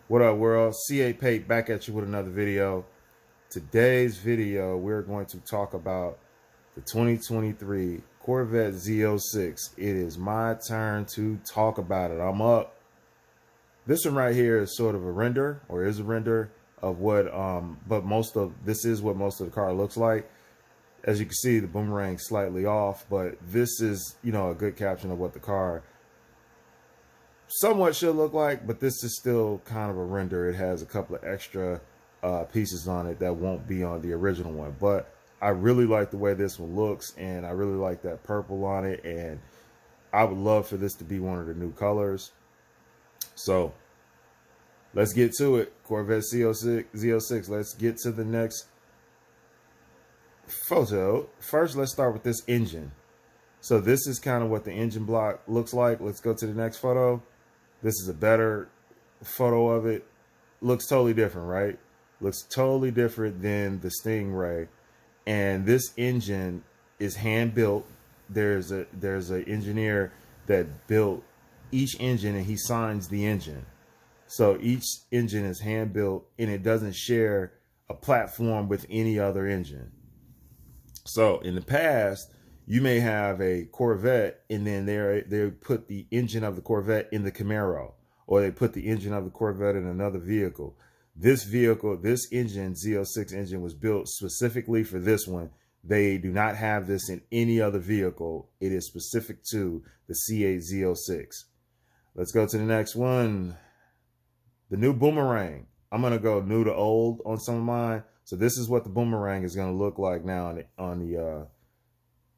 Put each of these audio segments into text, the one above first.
What up, world? C8 Pate back at you with another video. Today's video, we're going to talk about the 2023 Corvette Z06. It is my turn to talk about it. I'm up. This one right here is sort of a render, or is a render of what, this is what most of the car looks like. As you can see, the Boomerang's slightly off, but this is, a good caption of what the car somewhat should look like, but this is still kind of a render. It has a couple of extra pieces on it that won't be on the original one, but I really like the way this one looks, and I really like that purple on it, and I would love for this to be one of the new colors. So let's get to it. Corvette Z06. Let's get to the next photo. First, let's start with this engine. So this is kind of what the engine block looks like. Let's go to the next photo. This is a better photo of it. Looks totally different, right? Looks totally different than the Stingray. And this engine is hand built. There's an engineer that built each engine, and he signs the engine. So each engine is hand built, and it doesn't share a platform with any other engine. So in the past, you may have a Corvette, and then they put the engine of the Corvette in the Camaro, or they put the engine of the Corvette in another vehicle. This engine, Z06 engine, was built specifically for this one. They do not have this in any other vehicle. It is specific to the C8 Z06. Let's go to the next one. The new Boomerang. I'm going to go new to old on some of mine. So this is what the Boomerang is going to look like now on the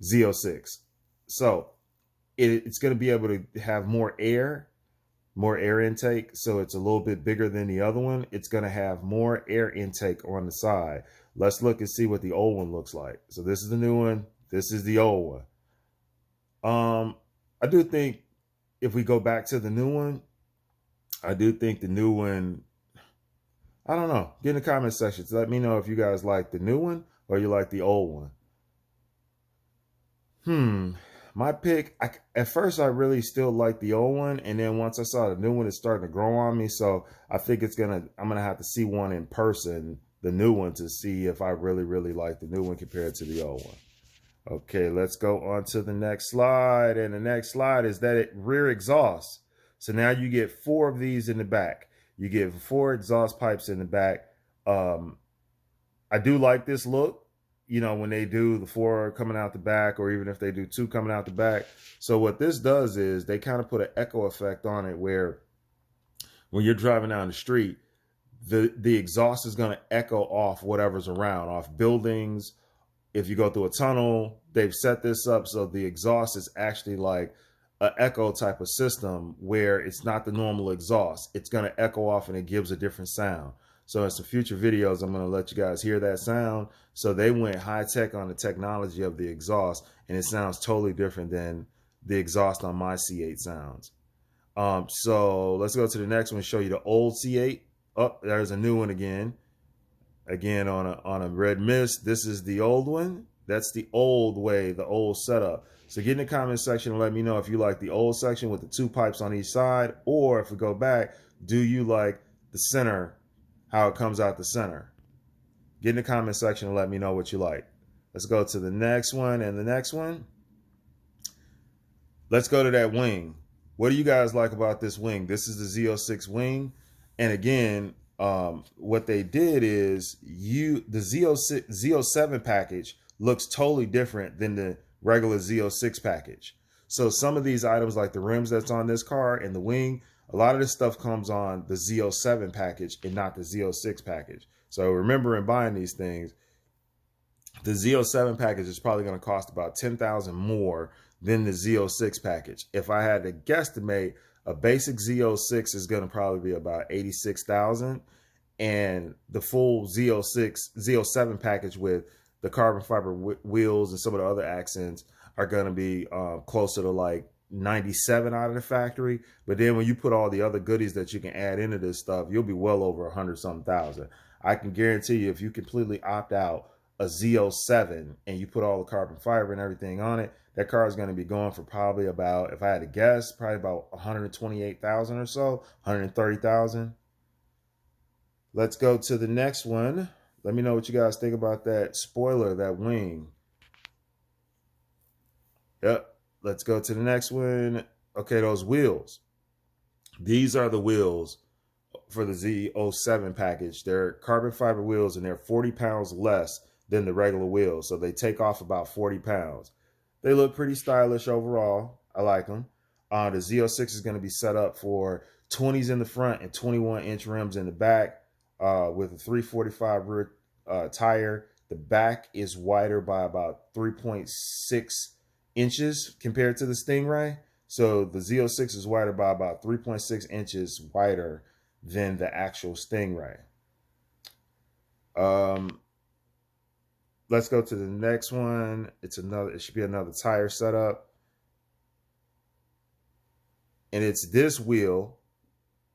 Z06. So it's going to be able to have more air intake. So it's a little bit bigger than the other one. It's going to have more air intake on the side. Let's look and see what the old one looks like. So this is the new one. This is the old one. I do think if we go back to the new one, I do think the new one, I don't know. Get in the comment section to let me know if you guys like the new one or you like the old one. My pick, at first I really still like the old one, and then once I saw the new one, it's starting to grow on me. So I think I'm gonna have to see one in person, the new one, to see if I really like the new one compared to the old one. Okay, let's go on to the next slide, and the next slide is that rear exhaust. So now you get 4 of these in the back. You get 4 exhaust pipes in the back. I do like this look. When they do the 4 coming out the back, or even if they do 2 coming out the back. So what this does is they kind of put an echo effect on it, where when you're driving down the street, the exhaust is going to echo off whatever's around, off buildings. If you go through a tunnel, they've set this up so the exhaust is actually like an echo type of system, where it's not the normal exhaust. It's going to echo off, and it gives a different sound. So in some future videos, I'm going to let you guys hear that sound. So they went high tech on the technology of the exhaust, and it sounds totally different than the exhaust on my C8 sounds. So let's go to the next one and show you the old C8. Oh, there's a new one again. Again on a red mist. This is the old one. That's the old way, the old setup. So get in the comment section and let me know if you like the old section with the 2 pipes on each side, or if we go back, do you like the center, how it comes out the center? Get in the comment section and let me know what you like. Let's go to the next one and the next one. Let's go to that wing. What do you guys like about this wing? This is the Z06 wing. And again, what they did is the Z07 package looks totally different than the regular Z06 package. So some of these items, like the rims that's on this car and the wing, a lot of this stuff comes on the Z07 package and not the Z06 package. So remember, in buying these things, the Z07 package is probably going to cost about $10,000 more than the Z06 package. If I had to guesstimate, a basic Z06 is going to probably be about $86,000, and the full Z07 package with the carbon fiber wheels and some of the other accents are going to be closer to like 97 out of the factory. But then when you put all the other goodies that you can add into this stuff, you'll be well over 100-something thousand. I can guarantee you, if you completely opt out a Z07 and you put all the carbon fiber and everything on it, that car is going to be going for probably about, if I had to guess, probably about 128,000 or so, 130,000. Let's go to the next one. Let me know what you guys think about that spoiler, that wing. Yep. Let's go to the next one. Okay, those wheels. These are the wheels for the Z07 package. They're carbon fiber wheels and they're 40 pounds less than the regular wheels. So they take off about 40 pounds. They look pretty stylish overall. I like them. The Z06 is going to be set up for 20s in the front and 21-inch rims in the back with a 345 rear tire. The back is wider by about 3.6 inches compared to the Stingray. So the Z06 is wider by about 3.6 inches wider than the actual Stingray. Let's go to the next one. It should be another tire setup. And it's this wheel.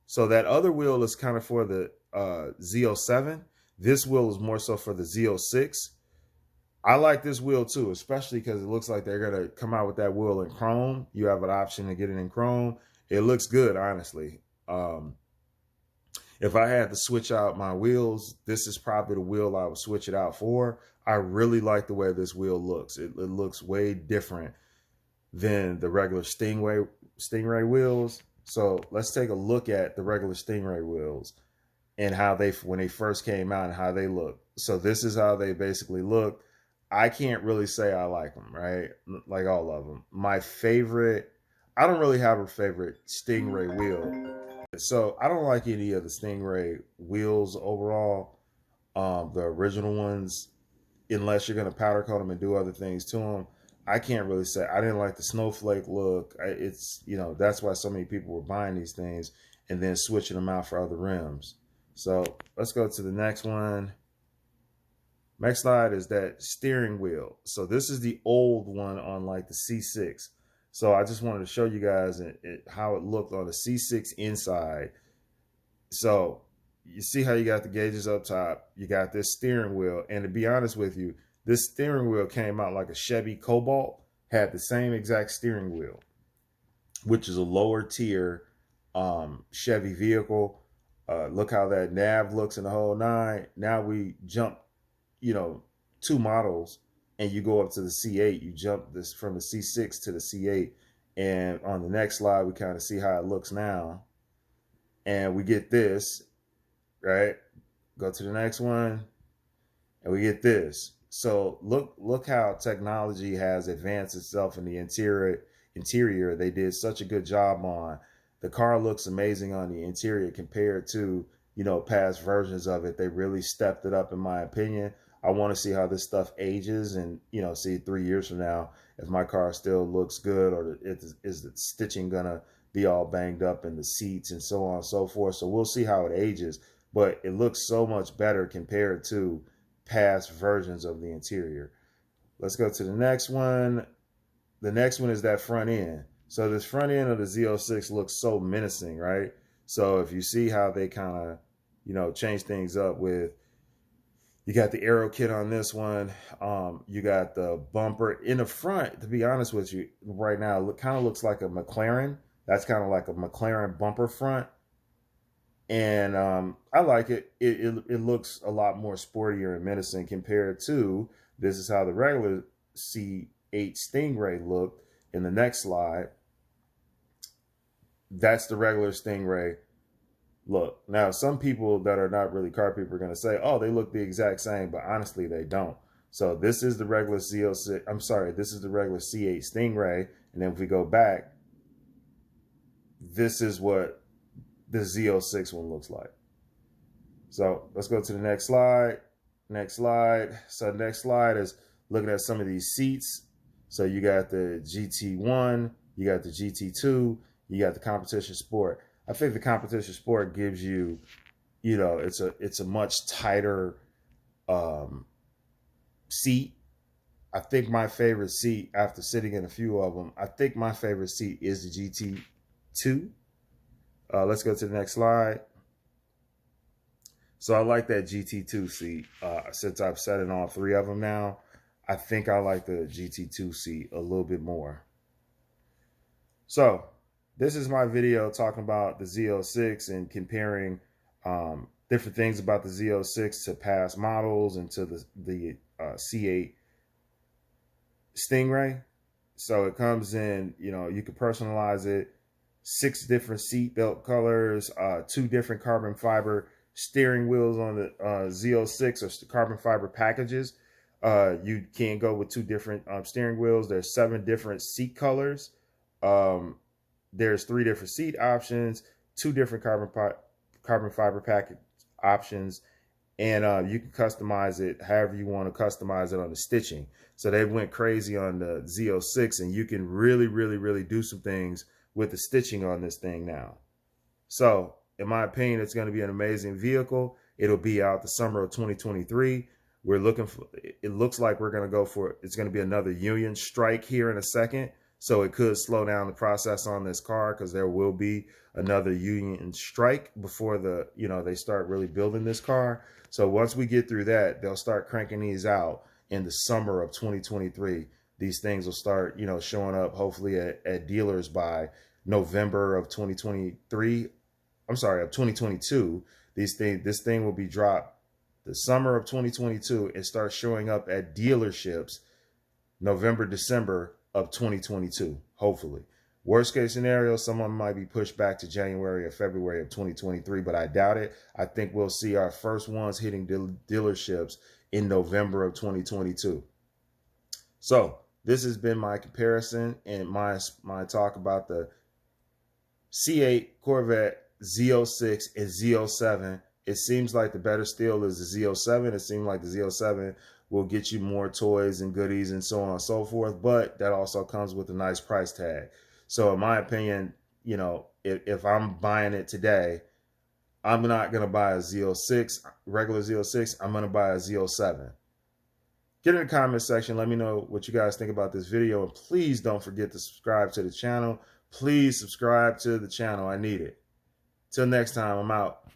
So that other wheel is kind of for the Z07. This wheel is more so for the Z06. I like this wheel too, especially because it looks like they're going to come out with that wheel in chrome. You have an option to get it in chrome. It looks good, honestly. If I had to switch out my wheels, this is probably the wheel I would switch it out for. I really like the way this wheel looks. It looks way different than the regular Stingray wheels. So let's take a look at the regular Stingray wheels and how when they first came out and how they look. So this is how they basically look. I can't really say I like them, right? Like all of them. My favorite, I don't really have a favorite Stingray wheel. So I don't like any of the Stingray wheels overall. The original ones, unless you're going to powder coat them and do other things to them. I can't really say. I didn't like the snowflake look. It's, you know, that's why so many people were buying these things and then switching them out for other rims. So let's go to the next one. Next slide is that steering wheel. So this is the old one on like the C6. So I just wanted to show you guys how it looked on the C6 inside. So you see how you got the gauges up top. You got this steering wheel. And to be honest with you, this steering wheel came out like a Chevy Cobalt. Had the same exact steering wheel, which is a lower tier Chevy vehicle. Look how that nav looks in the whole nine. Now we jump, you know, 2 models and you go up to the C8. You jump this from the C6 to the C8. And on the next slide, we kind of see how it looks now. And we get this, right? Go to the next one and we get this. So look how technology has advanced itself in the interior. They did such a good job on. The car looks amazing on the interior compared to, you know, past versions of it. They really stepped it up, in my opinion. I want to see how this stuff ages and, you know, see 3 years from now if my car still looks good, or is the stitching going to be all banged up in the seats and so on and so forth. So we'll see how it ages. But it looks so much better compared to past versions of the interior. Let's go to the next one. The next one is that front end. So this front end of the Z06 looks so menacing, right? So if you see how they kind of, you know, change things up with, you got the aero kit on this one. You got the bumper in the front. To be honest with you, right now, it kind of looks like a McLaren. That's kind of like a McLaren bumper front. And I like it. It looks a lot more sportier and menacing compared to, this is how the regular C8 Stingray looked in the next slide. That's the regular Stingray look. Now, some people that are not really car people are going to say, oh, they look the exact same, but honestly, they don't. So this is the regular Z06. I'm sorry, this is the regular C8 Stingray. And then if we go back, this is what the Z06 one looks like. So let's go to the next slide. Next slide. So next slide is looking at some of these seats. So you got the GT1, you got the GT2, you got the Competition Sport. I think the Competition Sport gives you, you know, it's a much tighter seat. I think my favorite seat, after sitting in a few of them, I think my favorite seat is the GT2. Let's go to the next slide. So I like that GT2 seat. Since I've sat in all 3 of them now, I think I like the GT2 seat a little bit more. So this is my video talking about the Z06 and comparing different things about the Z06 to past models and to the C8 Stingray. So it comes in, you know, you can personalize it. 6 different seat belt colors, 2 different carbon fiber steering wheels on the Z06 or carbon fiber packages. You can go with 2 different steering wheels. There's 7 different seat colors. There's 3 different seat options, 2 different carbon fiber package options, and you can customize it however you want to customize it on the stitching. So they went crazy on the Z06, and you can really do some things with the stitching on this thing now. So in my opinion, it's going to be an amazing vehicle. It'll be out the summer of 2023. We're looking for, it looks like we're going to go for, it's going to be another union strike here in a second. So it could slow down the process on this car because there will be another union strike before the, you know, they start really building this car. So once we get through that, they'll start cranking these out in the summer of 2023. These things will start, you know, showing up hopefully at dealers by November of 2023. I'm sorry, of 2022. This thing will be dropped the summer of 2022 and start showing up at dealerships November, December of 2022, hopefully. Worst case scenario, someone might be pushed back to January or February of 2023, but I doubt it. I think we'll see our first ones hitting dealerships in November of 2022. So this has been my comparison and my talk about the C8 Corvette Z06 and Z07. It seems like the better still is the Z07. It seems like the Z07 will get you more toys and goodies and so on and so forth, but that also comes with a nice price tag. So in my opinion, you know, if I'm buying it today, I'm not going to buy a Z06, regular Z06. I'm going to buy a Z07. Get in the comment section. Let me know what you guys think about this video. And please don't forget to subscribe to the channel. Please subscribe to the channel. I need it. Till next time, I'm out.